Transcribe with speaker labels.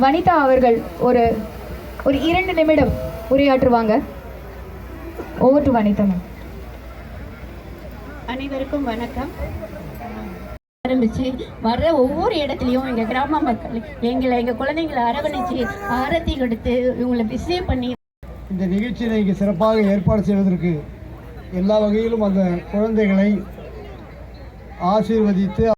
Speaker 1: வனிதா அவர்கள் ஒரு 2 நிமிடம் உரையாற்றுவாங்க. Over to Vanitha ma'am.
Speaker 2: அனைவருக்கும் வணக்கம். ஆரம்பிச்சு வர்ற ஒவ்வொரு இடத்துலையும் எங்கள் கிராம மக்கள் எங்கள் குழந்தைங்களை அரவணைச்சு ஆரத்தி கொடுத்து இவங்களை பிஸியே பண்ணி
Speaker 3: இந்த நிகழ்ச்சியை இங்கே சிறப்பாக ஏற்பாடு செய்வதற்கு எல்லா வகையிலும் அந்த குழந்தைகளை ஆசீர்வதித்து